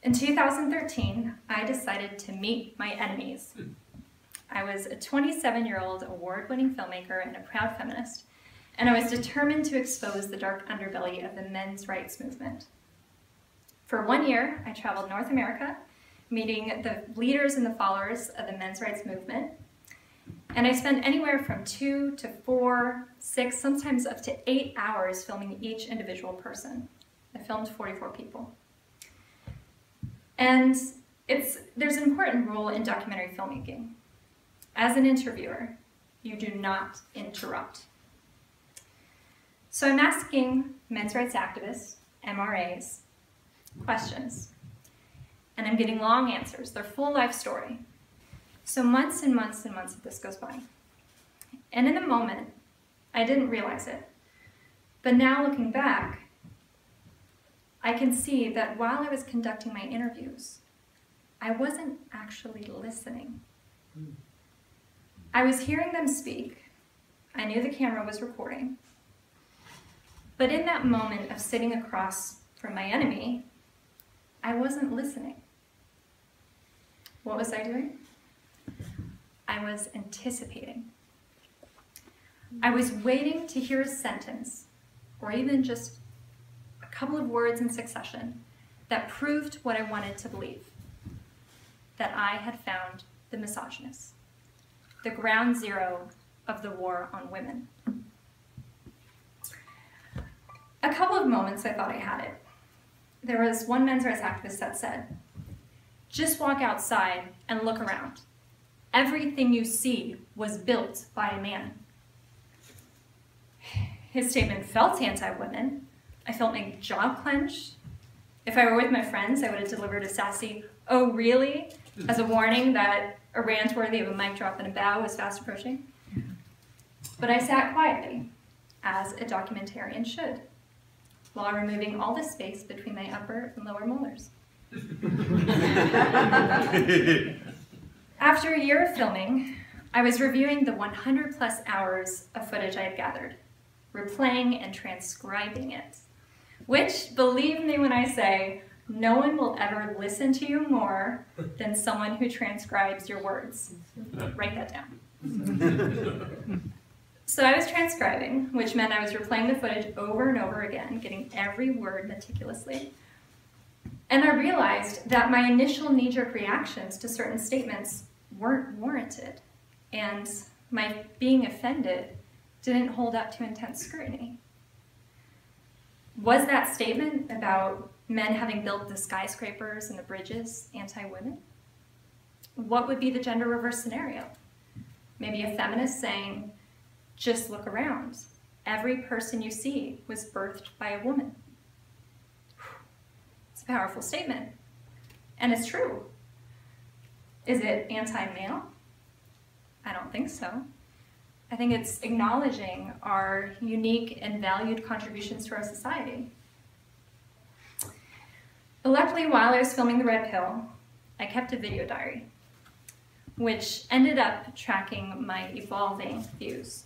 In 2013, I decided to meet my enemies. I was a 27-year-old award-winning filmmaker and a proud feminist, and I was determined to expose the dark underbelly of the men's rights movement. For 1 year, I traveled North America, meeting the leaders and the followers of the men's rights movement, and I spent anywhere from 2 to 4, 6, sometimes up to 8 hours filming each individual person. I filmed 44 people. And there's an important rule in documentary filmmaking. As an interviewer, you do not interrupt. So I'm asking men's rights activists, MRAs, questions. And I'm getting long answers, their full life story. So months and months and months of this goes by. And in the moment, I didn't realize it. But now looking back, I can see that while I was conducting my interviews, I wasn't actually listening. I was hearing them speak. I knew the camera was recording. But in that moment of sitting across from my enemy, I wasn't listening. What was I doing? I was anticipating. I was waiting to hear a sentence, or even just a couple of words in succession, that proved what I wanted to believe, that I had found the misogynist, the ground zero of the war on women. A couple of moments I thought I had it. There was one men's rights activist that said, "Just walk outside and look around. Everything you see was built by a man." His statement felt anti-women. I felt my jaw clench. If I were with my friends, I would have delivered a sassy, "Oh, really?" as a warning that a rant worthy of a mic drop and a bow was fast approaching. But I sat quietly, as a documentarian should, while removing all the space between my upper and lower molars. After a year of filming, I was reviewing the 100+ hours of footage I had gathered, replaying and transcribing it, which, believe me when I say, no one will ever listen to you more than someone who transcribes your words. Write that down. So I was transcribing, which meant I was replaying the footage over and over again, getting every word meticulously. And I realized that my initial knee-jerk reactions to certain statements weren't warranted, and my being offended didn't hold up to intense scrutiny. Was that statement about men having built the skyscrapers and the bridges anti-women? What would be the gender reverse scenario? Maybe a feminist saying, "Just look around. Every person you see was birthed by a woman." It's a powerful statement, and it's true. Is it anti-male? I don't think so. I think it's acknowledging our unique and valued contributions to our society. Luckily, while I was filming The Red Pill, I kept a video diary, which ended up tracking my evolving views.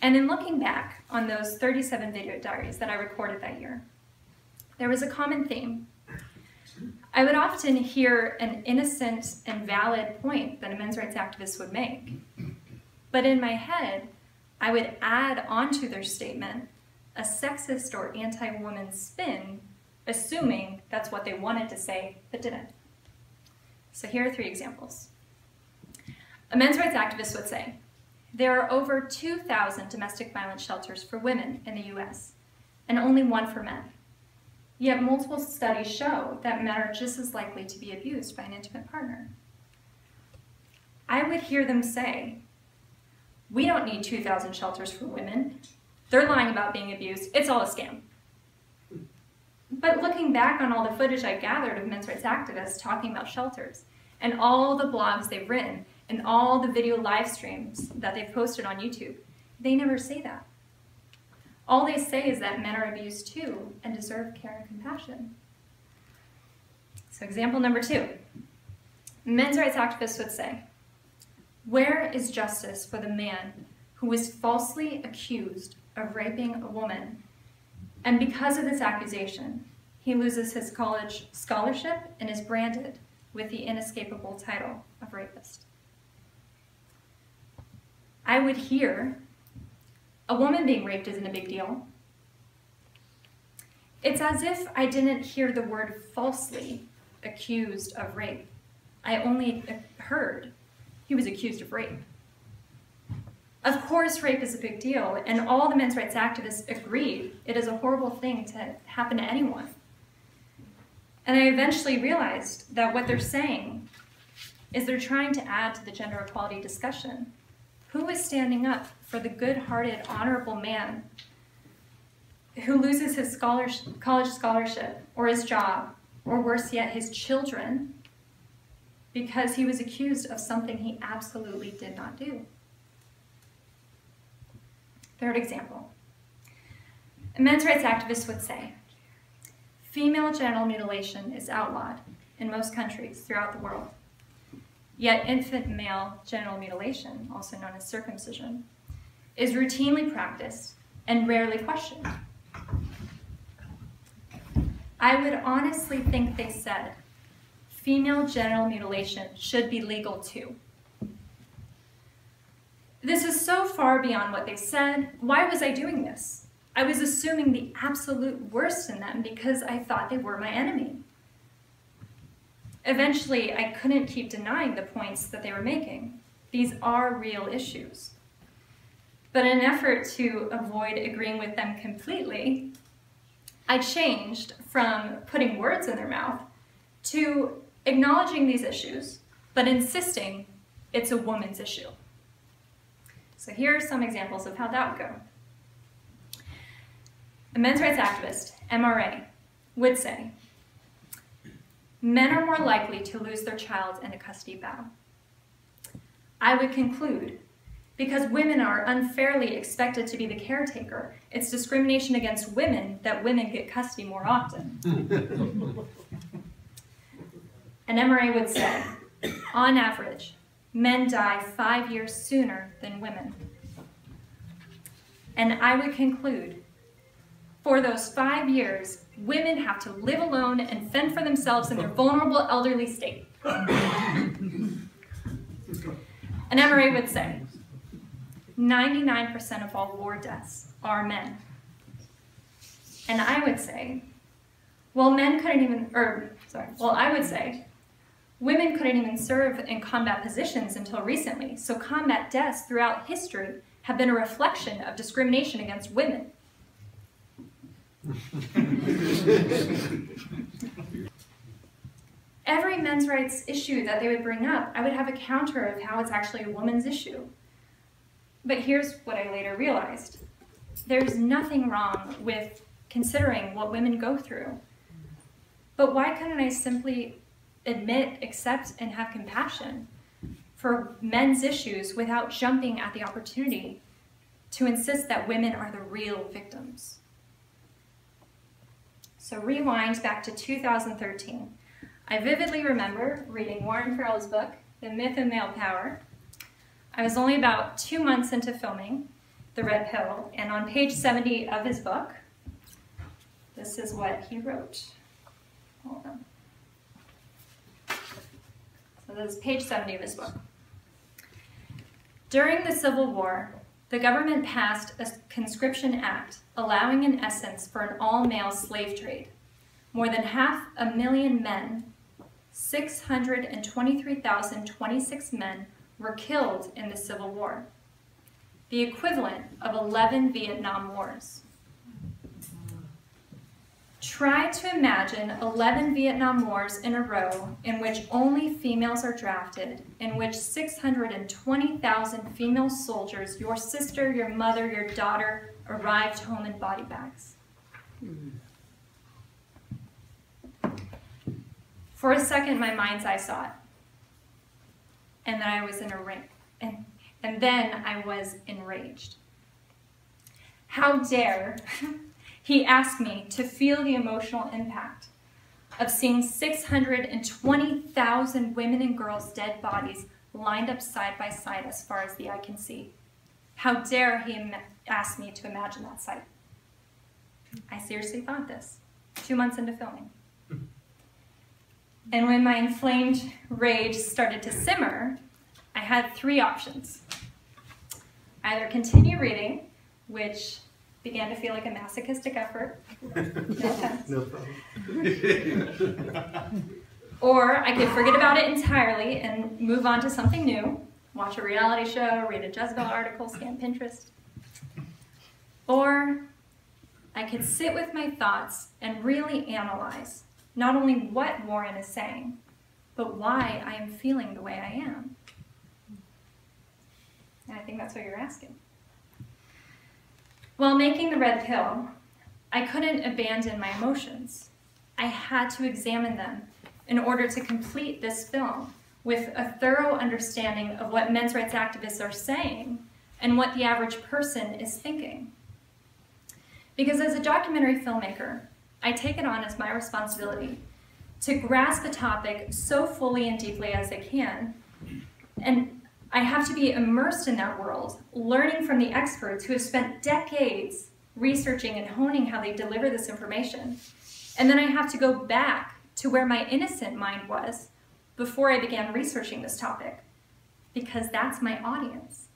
And in looking back on those 37 video diaries that I recorded that year, there was a common theme. I would often hear an innocent and valid point that a men's rights activist would make. But in my head, I would add onto their statement a sexist or anti-woman spin, assuming that's what they wanted to say, but didn't. So here are 3 examples. A men's rights activist would say, "There are over 2,000 domestic violence shelters for women in the US, and only 1 for men. Yet multiple studies show that men are just as likely to be abused by an intimate partner." I would hear them say, "We don't need 2,000 shelters for women. They're lying about being abused. It's all a scam." But looking back on all the footage I gathered of men's rights activists talking about shelters, and all the blogs they've written, and all the video live streams that they've posted on YouTube, they never say that. All they say is that men are abused too and deserve care and compassion. So example number 2. Men's rights activists would say, "Where is justice for the man who was falsely accused of raping a woman, and because of this accusation, he loses his college scholarship and is branded with the inescapable title of rapist. I would hear, a woman being raped isn't a big deal. It's as if I didn't hear the word falsely accused of rape. I only heard he was accused of rape. Of course, rape is a big deal, and all the men's rights activists agreed it is a horrible thing to happen to anyone. And I eventually realized that what they're saying is they're trying to add to the gender equality discussion. Who is standing up for the good-hearted, honorable man who loses his college scholarship or his job, or worse yet, his children, because he was accused of something he absolutely did not do? Third example. A men's rights activist would say, female genital mutilation is outlawed in most countries throughout the world. Yet infant male genital mutilation, also known as circumcision, is routinely practiced and rarely questioned. I would honestly think they said female genital mutilation should be legal too. This is so far beyond what they said. Why was I doing this? I was assuming the absolute worst in them because I thought they were my enemy. Eventually, I couldn't keep denying the points that they were making. These are real issues. But in an effort to avoid agreeing with them completely, I changed from putting words in their mouth to acknowledging these issues, but insisting it's a woman's issue. So here are some examples of how that would go. A men's rights activist, MRA, would say, men are more likely to lose their child in a custody battle. I would conclude, because women are unfairly expected to be the caretaker, it's discrimination against women that women get custody more often. An MRA would say, on average, men die 5 years sooner than women. And I would conclude, for those 5 years, women have to live alone and fend for themselves in their vulnerable elderly state. An MRA would say, 99% of all war deaths are men. And I would say, I would say, women couldn't even serve in combat positions until recently, so combat deaths throughout history have been a reflection of discrimination against women. Every men's rights issue that they would bring up, I would have a counter of how it's actually a woman's issue. But here's what I later realized. There's nothing wrong with considering what women go through. But why couldn't I simply admit, accept, and have compassion for men's issues without jumping at the opportunity to insist that women are the real victims? So rewind back to 2013. I vividly remember reading Warren Farrell's book, The Myth of Male Power. I was only about 2 months into filming The Red Pill, and on page 70 of his book, this is what he wrote. Hold on. So this is page 70 of his book. During the Civil War, the government passed a conscription act allowing in essence for an all-male slave trade. More than 500,000 men, 623,026 men, were killed in the Civil War, the equivalent of 11 Vietnam Wars. Try to imagine 11 Vietnam Wars in a row in which only females are drafted, in which 620,000 female soldiers, your sister, your mother, your daughter, arrived home in body bags. For a second, my mind's eye saw it. And then I was and then I was enraged. How dare he ask me to feel the emotional impact of seeing 620,000 women and girls' dead bodies lined up side by side as far as the eye can see. How dare he ask me to imagine that sight? I seriously thought this. 2 months into filming. And when my inflamed rage started to simmer, I had 3 options. Either continue reading, which began to feel like a masochistic effort. No problem. Or I could forget about it entirely and move on to something new, watch a reality show, read a Jezebel article, scan Pinterest. Or I could sit with my thoughts and really analyze not only what Warren is saying, but why I am feeling the way I am. And I think that's what you're asking. While making the red pill, I couldn't abandon my emotions. I had to examine them in order to complete this film with a thorough understanding of what men's rights activists are saying and what the average person is thinking. Because as a documentary filmmaker, I take it on as my responsibility to grasp a topic so fully and deeply as I can, and I have to be immersed in that world, learning from the experts who have spent decades researching and honing how they deliver this information. And then I have to go back to where my innocent mind was before I began researching this topic, because that's my audience.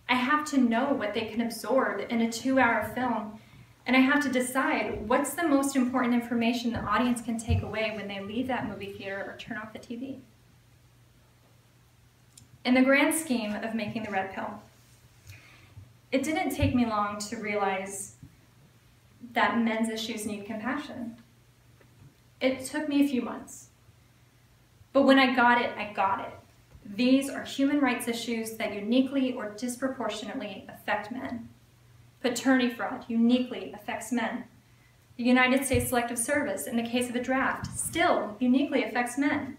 I have to know what they can absorb in a 2-hour film, and I have to decide what's the most important information the audience can take away when they leave that movie theater or turn off the TV. In the grand scheme of making the red pill, it didn't take me long to realize that men's issues need compassion. It took me a few months. But when I got it, I got it. These are human rights issues that uniquely or disproportionately affect men. Paternity fraud uniquely affects men. The United States Selective Service, in the case of a draft, still uniquely affects men.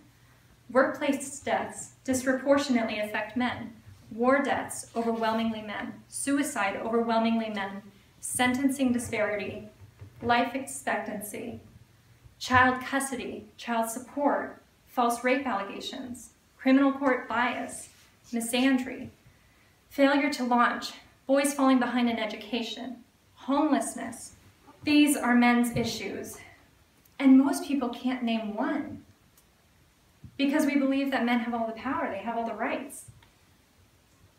Workplace deaths disproportionately affect men. War deaths, overwhelmingly men. Suicide, overwhelmingly men. Sentencing disparity. Life expectancy. Child custody, child support, false rape allegations, criminal court bias, misandry, failure to launch, boys falling behind in education, homelessness. These are men's issues, and most people can't name one because we believe that men have all the power, they have all the rights.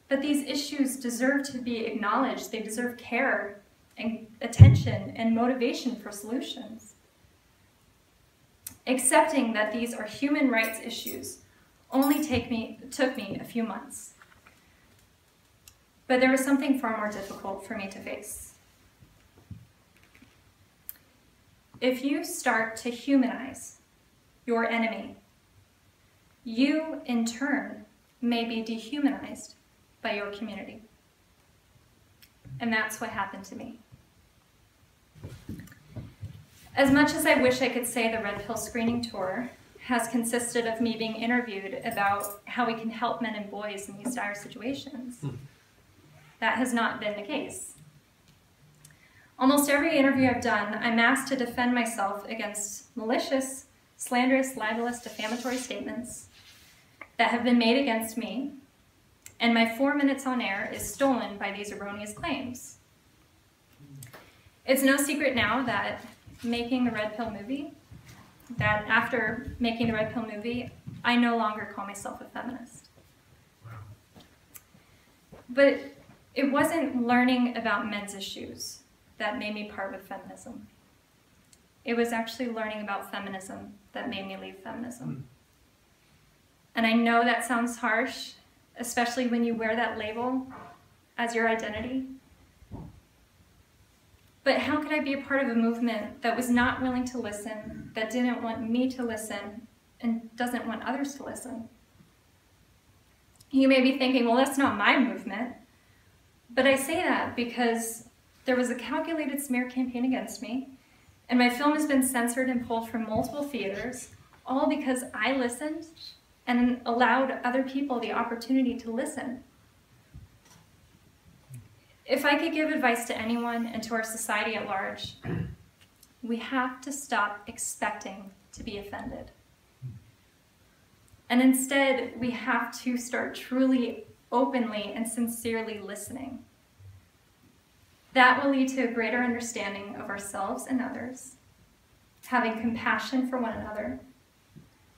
But these issues deserve to be acknowledged. They deserve care and attention and motivation for solutions. Accepting that these are human rights issues only took me a few months. But there was something far more difficult for me to face. If you start to humanize your enemy, you in turn may be dehumanized by your community. And that's what happened to me. As much as I wish I could say the Red Pill screening tour has consisted of me being interviewed about how we can help men and boys in these dire situations, that has not been the case. Almost every interview I've done, I'm asked to defend myself against malicious, slanderous, libelous, defamatory statements that have been made against me, and my 4 minutes on air is stolen by these erroneous claims. It's no secret now that making the Red Pill movie, that after making the Red Pill movie, I no longer call myself a feminist. Wow. But it wasn't learning about men's issues that made me part with feminism. It was actually learning about feminism that made me leave feminism. And I know that sounds harsh, especially when you wear that label as your identity. But how could I be a part of a movement that was not willing to listen, that didn't want me to listen, and doesn't want others to listen? You may be thinking, well, that's not my movement. But I say that because there was a calculated smear campaign against me, and my film has been censored and pulled from multiple theaters, all because I listened and allowed other people the opportunity to listen. If I could give advice to anyone and to our society at large, we have to stop expecting to be offended. And instead, we have to start truly, openly, and sincerely listening. That will lead to a greater understanding of ourselves and others, having compassion for one another,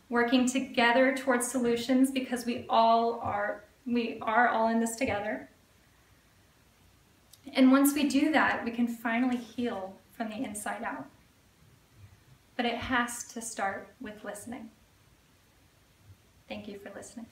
working together towards solutions because we are all in this together. And once we do that, we can finally heal from the inside out. But it has to start with listening. Thank you for listening.